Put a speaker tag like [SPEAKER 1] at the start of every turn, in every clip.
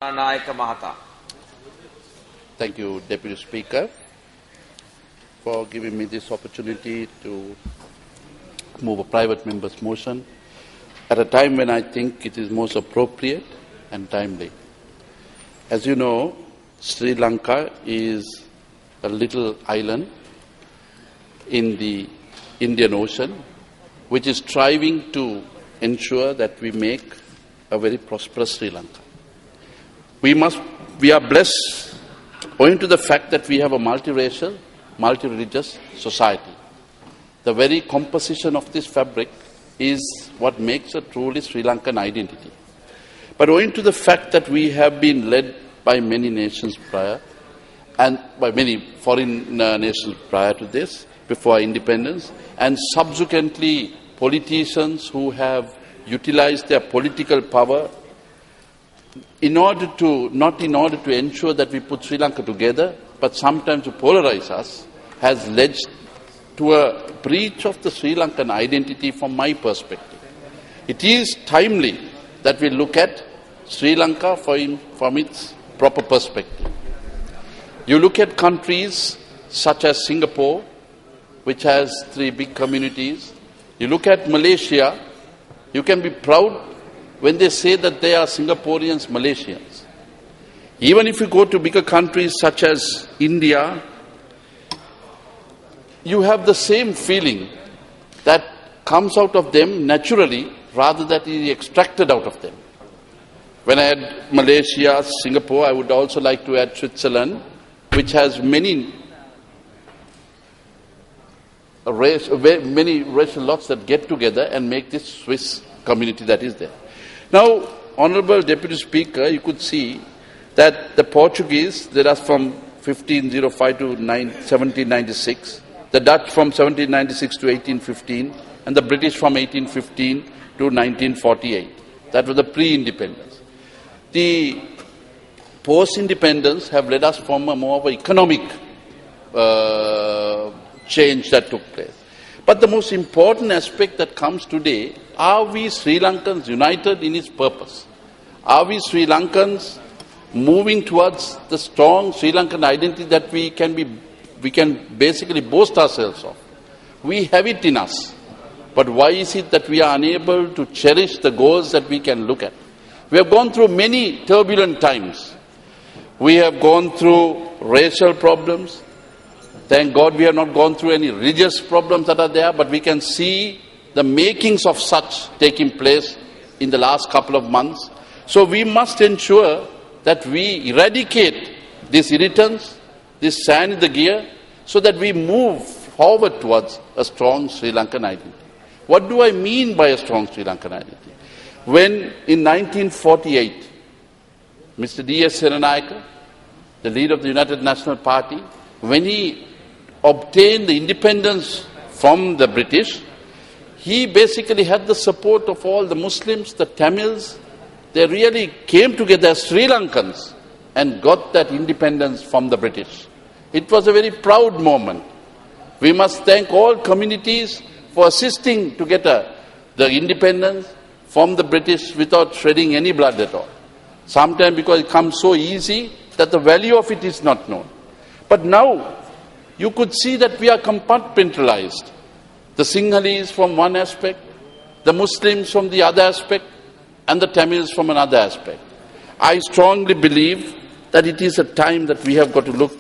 [SPEAKER 1] Karunanayake Mahata.
[SPEAKER 2] Thank you, Deputy Speaker, for giving me this opportunity to move a private member's motion at a time when I think it is most appropriate and timely. As you know, Sri Lanka is a little island in the Indian Ocean, which is striving to ensure that we make a very prosperous Sri Lanka. We are blessed owing to the fact that we have a multiracial, multi-religious society. The very composition of this fabric is what makes a truly Sri Lankan identity. But owing to the fact that we have been led by many nations prior, and by many foreign nations prior to this, before our independence, and subsequently politicians who have utilized their political power not in order to ensure that we put Sri Lanka together, but sometimes to polarize us, has led to a breach of the Sri Lankan identity from my perspective. It is timely that we look at Sri Lanka from its proper perspective. You look at countries such as Singapore, which has 3 big communities. You look at Malaysia, you can be proud when they say that they are Singaporeans, Malaysians. Even if you go to bigger countries such as India, you have the same feeling that comes out of them naturally rather than it is extracted out of them. When I add Malaysia, Singapore, I would also like to add Switzerland, which has many racial lots that get together and make this Swiss community that is there. Now, Honourable Deputy Speaker, you could see that the Portuguese, they are from 1505 to 1796, the Dutch from 1796 to 1815, and the British from 1815 to 1948. That was the pre-independence. The post-independence have led us from a more of an economic change that took place. But the most important aspect that comes today, are we Sri Lankans united in its purpose? Are we Sri Lankans moving towards the strong Sri Lankan identity that we can basically boast ourselves of? We have it in us. But why is it that we are unable to cherish the goals that we can look at? We have gone through many turbulent times. We have gone through racial problems. Thank God we have not gone through any religious problems that are there, but we can see the makings of such taking place in the last couple of months. So we must ensure that we eradicate this irritants, this sand in the gear, so that we move forward towards a strong Sri Lankan identity. What do I mean by a strong Sri Lankan identity? When in 1948, Mr. D.S. Senanayake, the leader of the United National Party, when he obtained the independence from the British, he basically had the support of all the Muslims, the Tamils. They really came together as Sri Lankans and got that independence from the British. It was a very proud moment. We must thank all communities for assisting to get the independence from the British without shedding any blood at all. Sometimes because it comes so easy that the value of it is not known. But now, you could see that we are compartmentalized. The Sinhalese from one aspect, the Muslims from the other aspect, and the Tamils from another aspect. I strongly believe that it is a time that we have got to look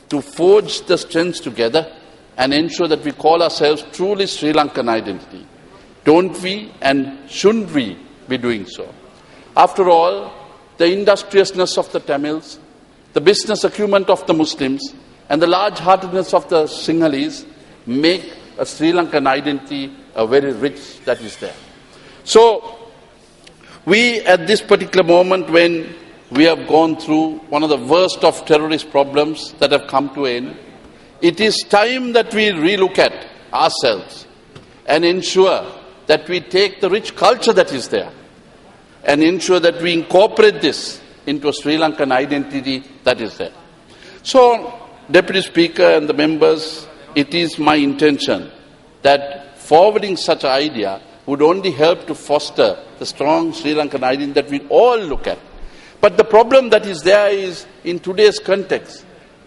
[SPEAKER 2] to forge the strengths together and ensure that we call ourselves truly Sri Lankan identity. Don't we and shouldn't we be doing so? After all, the industriousness of the Tamils, the business acumen of the Muslims, and the large-heartedness of the Sinhalese make a Sri Lankan identity a very rich that is there. So, we at this particular moment when we have gone through one of the worst of terrorist problems that have come to an end, it is time that we relook at ourselves and ensure that we take the rich culture that is there and ensure that we incorporate this into a Sri Lankan identity that is there. So, Deputy Speaker and the members, it is my intention that forwarding such an idea would only help to foster the strong Sri Lankan identity that we all look at. But the problem that is there is, in today's context,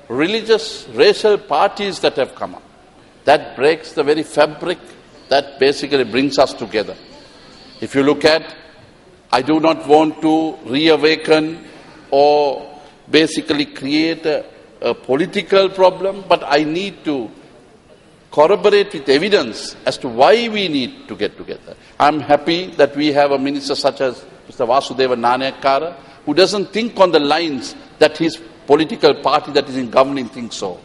[SPEAKER 2] religious, racial parties that have come up. That breaks the very fabric that basically brings us together. If you look at, I do not want to reawaken or basically create a political problem, but I need to corroborate with evidence as to why we need to get together. I'm happy that we have a minister such as Mr. Vasudeva Nanayake, who doesn't think on the lines that his political party that is in governing thinks so.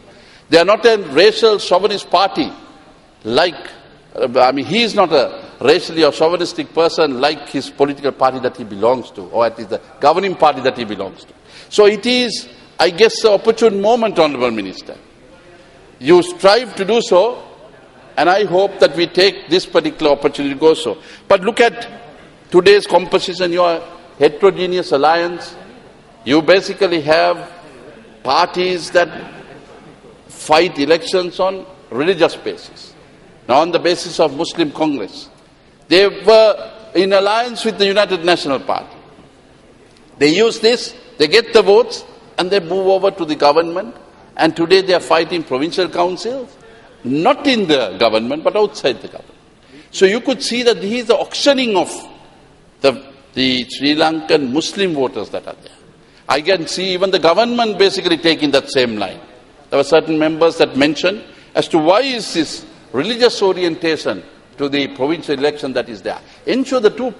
[SPEAKER 2] They are not a racial chauvinist party he is not a racially or chauvinistic person like his political party that he belongs to, or at least the governing party that he belongs to. So it is, I guess, an opportune moment, Honourable Minister. You strive to do so, and I hope that we take this particular opportunity to go so. But look at today's composition, your heterogeneous alliance. You basically have parties that fight elections on religious basis. Now, on the basis of Muslim Congress. They were in alliance with the United National Party. They use this, they get the votes, and they move over to the government. And today they are fighting provincial councils, not in the government, but outside the government. So you could see that he is the auctioning of the Sri Lankan Muslim voters that are there. I can see even the government basically taking that same line. There were certain members that mentioned as to why is this religious orientation to the provincial election that is there. Ensure the two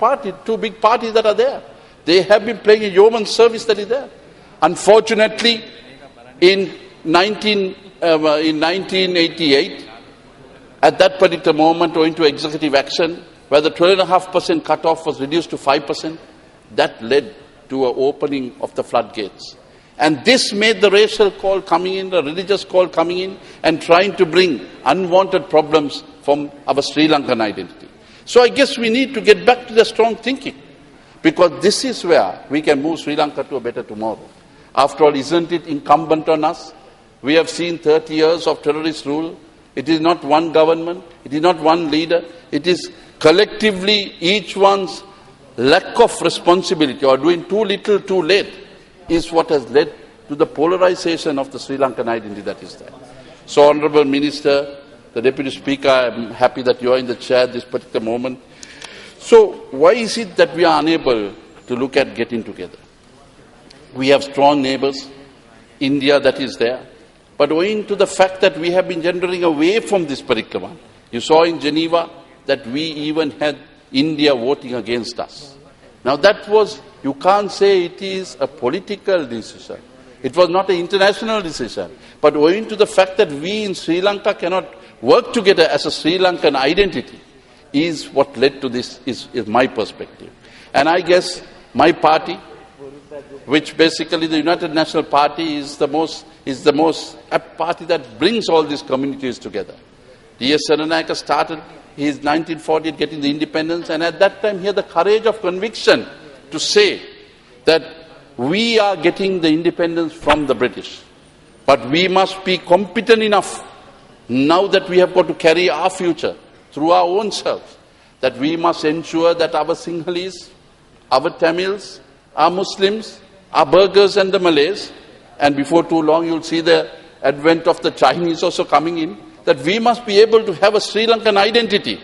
[SPEAKER 2] big parties that are there. They have been playing a yeoman service that is there. Unfortunately, in 1988, at that particular moment, owing to executive action, where the 12.5% cut-off was reduced to 5%, that led to an opening of the floodgates. And this made the racial call coming in, the religious call coming in, and trying to bring unwanted problems from our Sri Lankan identity. So I guess we need to get back to the strong thinking, because this is where we can move Sri Lanka to a better tomorrow. After all, isn't it incumbent on us? We have seen 30 years of terrorist rule. It is not one government, it is not one leader, it is collectively each one's lack of responsibility or doing too little too late is what has led to the polarization of the Sri Lankan identity that is there. So, Honourable Minister, the Deputy Speaker, I am happy that you are in the chair at this particular moment. So, why is it that we are unable to look at getting together? We have strong neighbours, India that is there, but owing to the fact that we have been gendering away from this particular one. You saw in Geneva that we even had India voting against us. Now that was, you can't say it is a political decision. It was not an international decision. But owing to the fact that we in Sri Lanka cannot work together as a Sri Lankan identity is what led to this, is my perspective. And I guess my party, which basically the United National Party is the most a party that brings all these communities together. D.S. Senanayake started his 1948 getting the independence, and at that time he had the courage of conviction to say that we are getting the independence from the British, but we must be competent enough now that we have got to carry our future through our own selves, that we must ensure that our Sinhalese, our Tamils, our Muslims, our Burghers and the Malays, and before too long you'll see the advent of the Chinese also coming in, that we must be able to have a Sri Lankan identity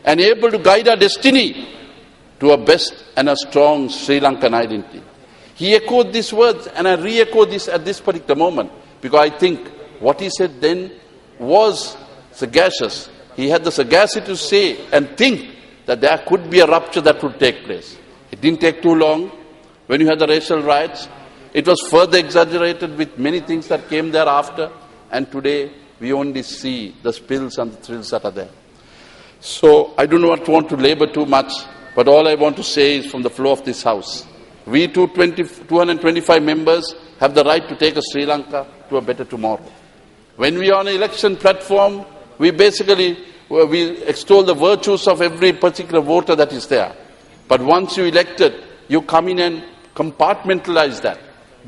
[SPEAKER 2] and able to guide our destiny to a best and a strong Sri Lankan identity. He echoed these words, and I re-echo this at this particular moment, because I think what he said then was sagacious. He had the sagacity to say and think that there could be a rupture that would take place. It didn't take too long. When you had the racial riots, it was further exaggerated with many things that came thereafter, and today we only see the spills and the thrills that are there. So I do not want to labor too much, but all I want to say is from the floor of this House, we 225 members have the right to take a Sri Lanka to a better tomorrow. When we are on an election platform, we basically we extol the virtues of every particular voter that is there. But once you elected, you come in and compartmentalize that,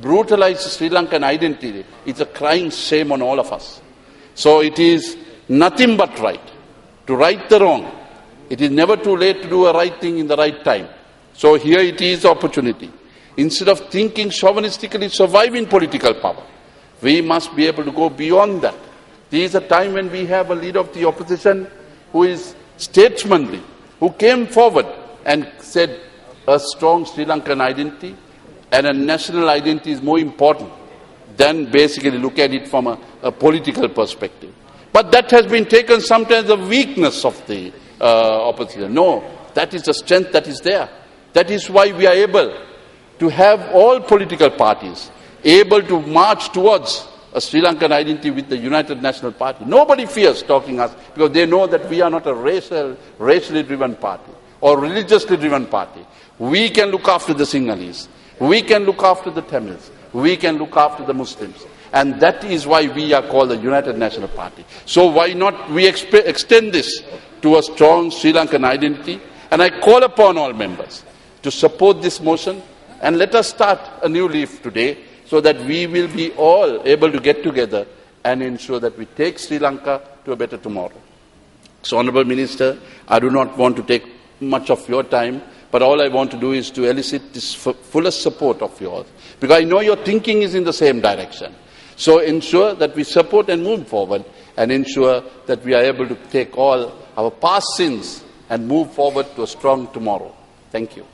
[SPEAKER 2] brutalize the Sri Lankan identity. It's a crying shame on all of us. So it is nothing but right to right the wrong. It is never too late to do a right thing in the right time. So here it is opportunity. instead of thinking chauvinistically surviving political power, we must be able to go beyond that. This is a time when we have a leader of the opposition who is statesmanly, who came forward and said a strong Sri Lankan identity and a national identity is more important than basically look at it from a political perspective. But that has been taken sometimes the weakness of the opposition. No, that is the strength that is there. That is why we are able to have all political parties able to march towards a Sri Lankan identity with the United National Party. Nobody fears talking us because they know that we are not a racially driven party or religiously driven party. We can look after the Sinhalese. We can look after the Tamils. We can look after the Muslims. And that is why we are called the United National Party. So why not we extend this to a strong Sri Lankan identity? And I call upon all members to support this motion and let us start a new leaf today so that we will be all able to get together and ensure that we take Sri Lanka to a better tomorrow. So, Honourable Minister, I do not want to take much of your time, but all I want to do is to elicit this fullest support of yours, because I know your thinking is in the same direction. So ensure that we support and move forward and ensure that we are able to take all our past sins and move forward to a strong tomorrow. Thank you.